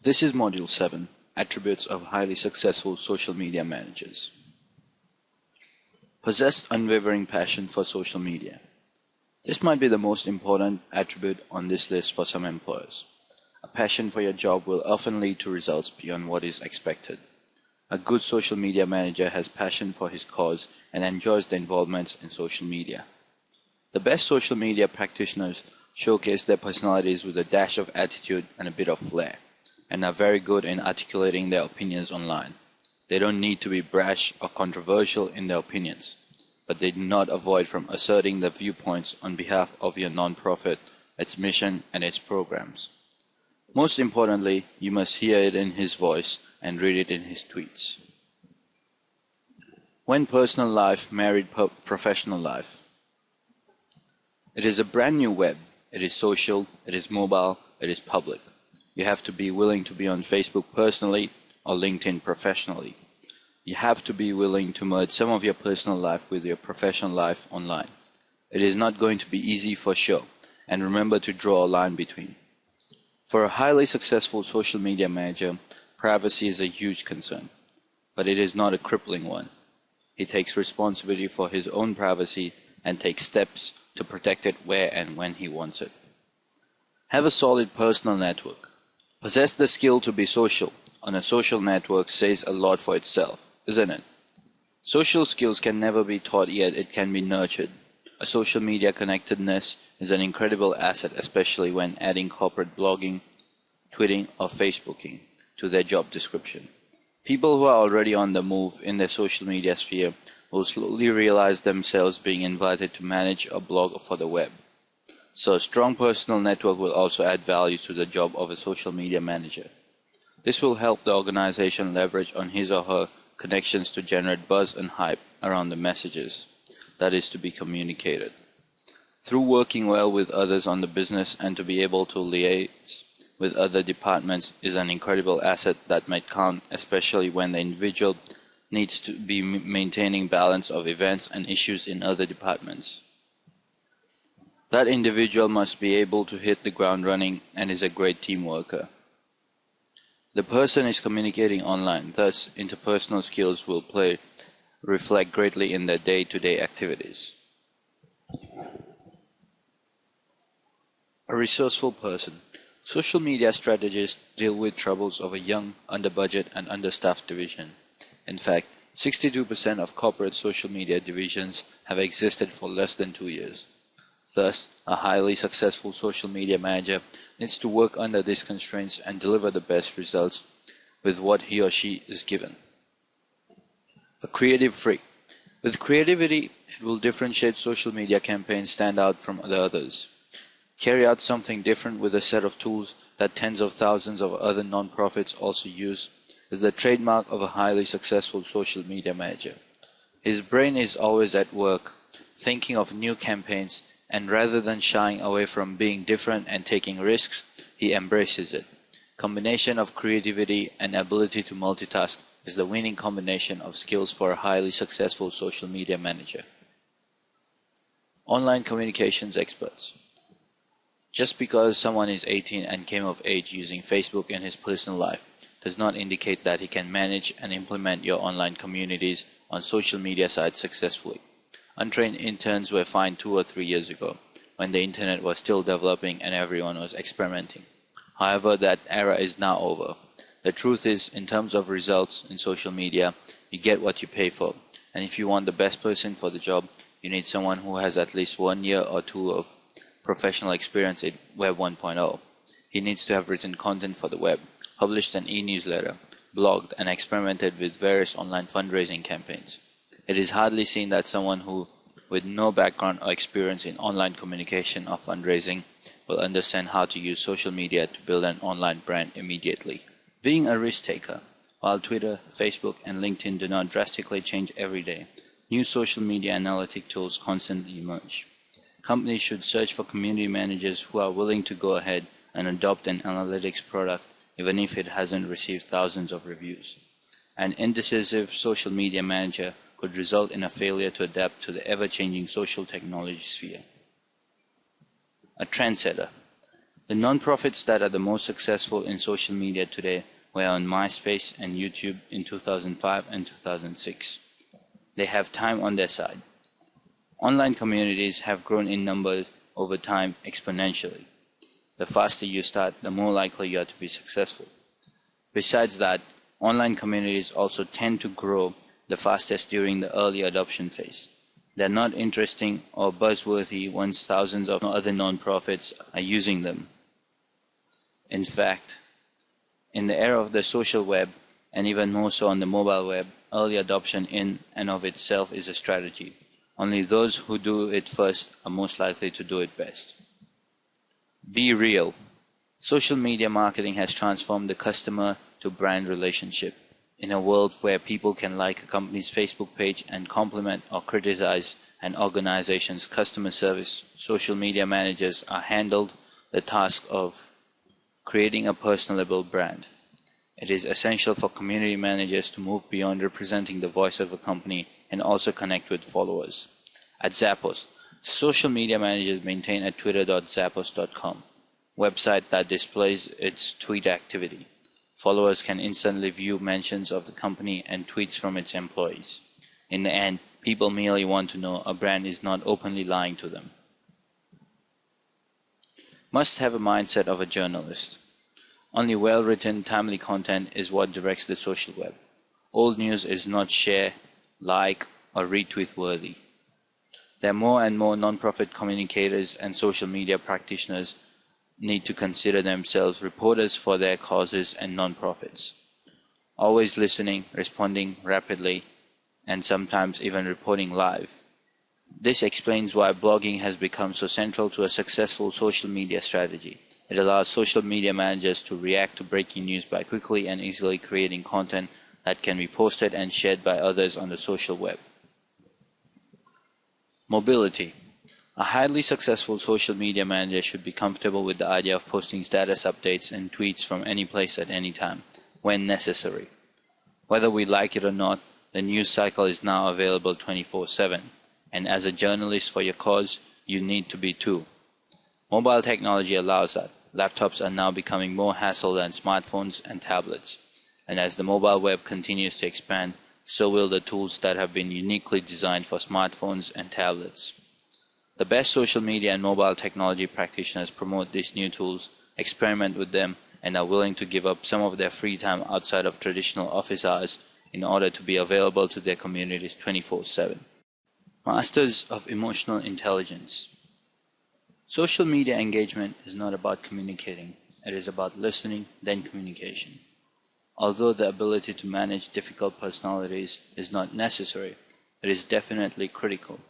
This is Module 7, Attributes of Highly Successful Social Media Managers. Possess unwavering passion for social media. This might be the most important attribute on this list for some employers. A passion for your job will often lead to results beyond what is expected. A good social media manager has passion for his cause and enjoys the involvement in social media. The best social media practitioners showcase their personalities with a dash of attitude and a bit of flair, and are very good in articulating their opinions online. They don't need to be brash or controversial in their opinions, but they do not avoid from asserting their viewpoints on behalf of your nonprofit, its mission, and its programs. Most importantly, you must hear it in his voice and read it in his tweets. When personal life married professional life. It is a brand new web. It is social, it is mobile, it is public. You have to be willing to be on Facebook personally or LinkedIn professionally. You have to be willing to merge some of your personal life with your professional life online. It is not going to be easy for sure, and remember to draw a line between. For a highly successful social media manager, privacy is a huge concern, but it is not a crippling one. He takes responsibility for his own privacy and takes steps to protect it where and when he wants it. Have a solid personal network. Possess the skill to be social on a social network says a lot for itself, isn't it? Social skills can never be taught, yet it can be nurtured. A social media connectedness is an incredible asset, especially when adding corporate blogging, tweeting, or Facebooking to their job description. People who are already on the move in their social media sphere will slowly realize themselves being invited to manage or blog for the web. So a strong personal network will also add value to the job of a social media manager. This will help the organization leverage on his or her connections to generate buzz and hype around the messages that is to be communicated. Through working well with others on the business and to be able to liaise with other departments is an incredible asset that might count, especially when the individual needs to be maintaining balance of events and issues in other departments. That individual must be able to hit the ground running and is a great team worker. The person is communicating online, thus interpersonal skills will reflect greatly in their day-to-day activities. A resourceful person. Social media strategists deal with troubles of a young, under-budget and understaffed division. In fact, 62% of corporate social media divisions have existed for less than 2 years. Thus, a highly successful social media manager needs to work under these constraints and deliver the best results with what he or she is given. A creative freak. With creativity, it will differentiate social media campaigns stand out from the others. Carry out something different with a set of tools that tens of thousands of other nonprofits also use is the trademark of a highly successful social media manager. His brain is always at work, thinking of new campaigns, and rather than shying away from being different and taking risks, he embraces it. Combination of creativity and ability to multitask is the winning combination of skills for a highly successful social media manager. Online communications experts. Just because someone is 18 and came of age using Facebook in his personal life does not indicate that he can manage and implement your online communities on social media sites successfully. Untrained interns were fined 2 or 3 years ago, when the internet was still developing and everyone was experimenting. However, that era is now over. The truth is, in terms of results in social media, you get what you pay for. And if you want the best person for the job, you need someone who has at least 1 year or 2 of professional experience in Web 1.0. He needs to have written content for the web, published an e-newsletter, blogged, and experimented with various online fundraising campaigns. It is hardly seen that someone who, with no background or experience in online communication or fundraising, will understand how to use social media to build an online brand immediately. Being a risk taker. While Twitter, Facebook, and LinkedIn do not drastically change every day, new social media analytic tools constantly emerge. Companies should search for community managers who are willing to go ahead and adopt an analytics product even if it hasn't received thousands of reviews. An indecisive social media manager could result in a failure to adapt to the ever-changing social technology sphere. A trendsetter. The The nonprofits that are the most successful in social media today were on MySpace and YouTube in 2005 and 2006. They have time on their side. Online communities have grown in numbers over time exponentially. The faster you start, the more likely you are to be successful. Besides that, online communities also tend to grow the fastest during the early adoption phase. They're not interesting or buzzworthy once thousands of other nonprofits are using them. In fact, in the era of the social web, and even more so on the mobile web, early adoption in and of itself is a strategy. Only those who do it first are most likely to do it best. Be real. Social media marketing has transformed the customer to brand relationship. In a world where people can like a company's Facebook page and compliment or criticize an organization's customer service, social media managers are handled the task of creating a personable brand. It is essential for community managers to move beyond representing the voice of a company and also connect with followers. At Zappos, social media managers maintain a twitter.zappos.com website that displays its tweet activity. Followers can instantly view mentions of the company and tweets from its employees. In the end, people merely want to know a brand is not openly lying to them. Must have a mindset of a journalist. Only well-written, timely content is what directs the social web. Old news is not share, like, or retweet worthy. There are more and more non-profit communicators and social media practitioners need to consider themselves reporters for their causes and non-profits. Always listening, responding rapidly, and sometimes even reporting live. This explains why blogging has become so central to a successful social media strategy. It allows social media managers to react to breaking news by quickly and easily creating content that can be posted and shared by others on the social web. Mobility. A highly successful social media manager should be comfortable with the idea of posting status updates and tweets from any place at any time, when necessary. Whether we like it or not, the news cycle is now available 24/7. And as a journalist for your cause, you need to be too. Mobile technology allows that. Laptops are now becoming more hassle than smartphones and tablets. And as the mobile web continues to expand, so will the tools that have been uniquely designed for smartphones and tablets. The best social media and mobile technology practitioners promote these new tools, experiment with them, and are willing to give up some of their free time outside of traditional office hours in order to be available to their communities 24/7. Masters of emotional intelligence. Social media engagement is not about communicating. It is about listening, then communication. Although the ability to manage difficult personalities is not necessary, it is definitely critical.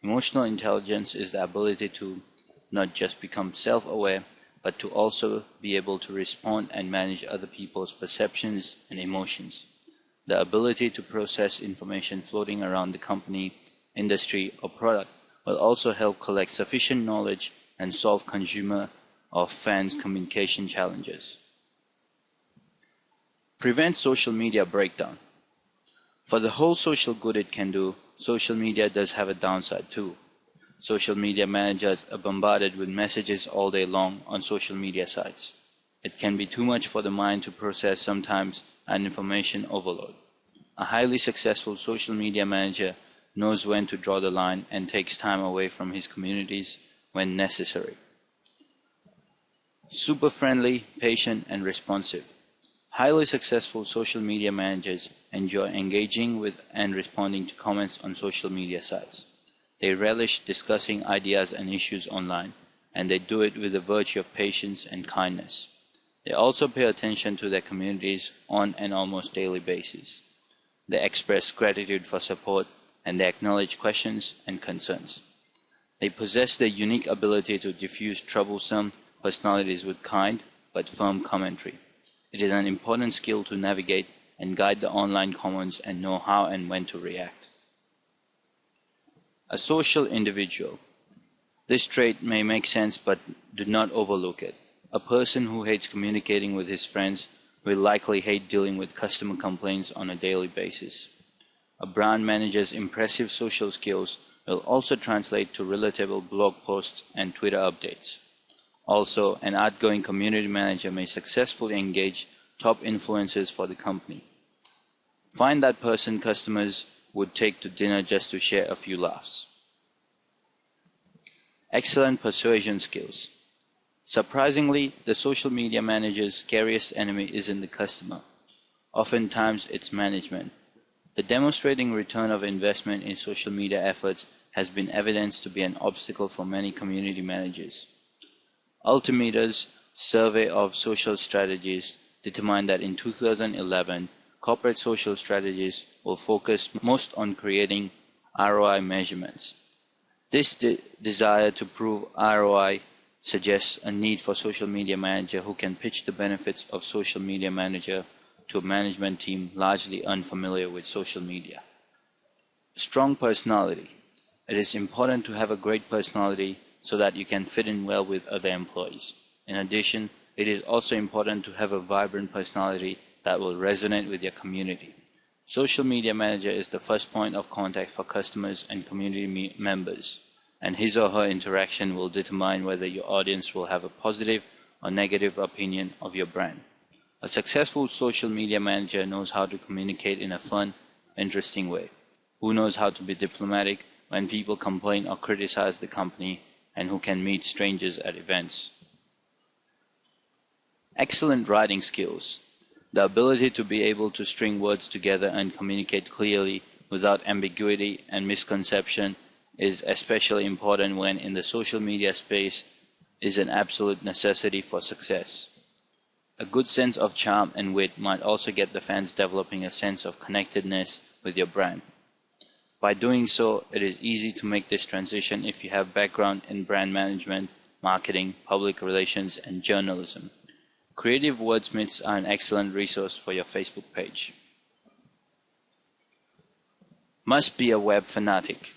Emotional intelligence is the ability to not just become self-aware, but to also be able to respond and manage other people's perceptions and emotions. The ability to process information floating around the company, industry, or product will also help collect sufficient knowledge and solve consumer or fans' communication challenges. Prevent social media breakdown. For the whole social good it can do, social media does have a downside too. Social media managers are bombarded with messages all day long on social media sites. It can be too much for the mind to process sometimes, and information overload. A highly successful social media manager knows when to draw the line and takes time away from his communities when necessary. Super friendly, patient, and responsive. Highly successful social media managers enjoy engaging with and responding to comments on social media sites. They relish discussing ideas and issues online, and they do it with the virtue of patience and kindness. They also pay attention to their communities on an almost daily basis. They express gratitude for support, and they acknowledge questions and concerns. They possess the unique ability to diffuse troublesome personalities with kind but firm commentary. It is an important skill to navigate and guide the online commons and know how and when to react. A social individual. This trait may make sense, but do not overlook it. A person who hates communicating with his friends will likely hate dealing with customer complaints on a daily basis. A brand manager's impressive social skills will also translate to relatable blog posts and Twitter updates. Also, an outgoing community manager may successfully engage top influencers for the company. Find that person customers would take to dinner just to share a few laughs. Excellent persuasion skills. Surprisingly, the social media manager's scariest enemy isn't the customer. Oftentimes, it's management. The demonstrating return of investment in social media efforts has been evidenced to be an obstacle for many community managers. Altimeter's survey of social strategies determined that in 2011, corporate social strategies will focus most on creating ROI measurements. This desire to prove ROI suggests a need for social media manager who can pitch the benefits of social media manager to a management team largely unfamiliar with social media. Strong personality. It is important to have a great personality so that you can fit in well with other employees. In addition, it is also important to have a vibrant personality that will resonate with your community. Social media manager is the first point of contact for customers and community members, and his or her interaction will determine whether your audience will have a positive or negative opinion of your brand. A successful social media manager knows how to communicate in a fun, interesting way, who knows how to be diplomatic when people complain or criticize the company, and who can meet strangers at events. Excellent writing skills. The ability to be able to string words together and communicate clearly without ambiguity and misconception is especially important when in the social media space is an absolute necessity for success. A good sense of charm and wit might also get the fans developing a sense of connectedness with your brand. By doing so, it is easy to make this transition if you have background in brand management, marketing, public relations, and journalism. Creative wordsmiths are an excellent resource for your Facebook page. Must be a web fanatic.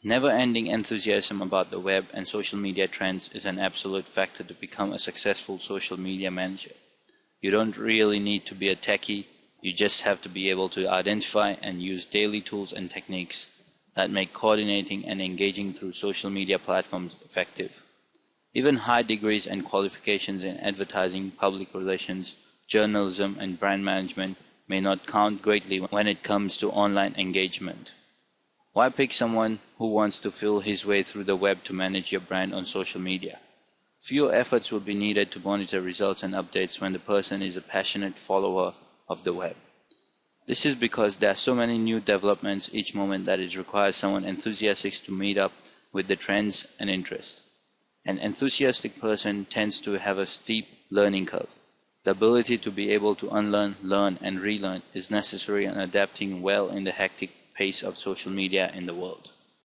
Never-ending enthusiasm about the web and social media trends is an absolute factor to become a successful social media manager. You don't really need to be a techie, you just have to be able to identify and use daily tools and techniques that make coordinating and engaging through social media platforms effective. Even high degrees and qualifications in advertising, public relations, journalism, and brand management may not count greatly when it comes to online engagement. Why pick someone who wants to feel his way through the web to manage your brand on social media? Fewer efforts will be needed to monitor results and updates when the person is a passionate follower of the web. This is because there are so many new developments each moment that it requires someone enthusiastic to meet up with the trends and interests. An enthusiastic person tends to have a steep learning curve. The ability to be able to unlearn, learn, and relearn is necessary in adapting well in the hectic pace of social media in the world.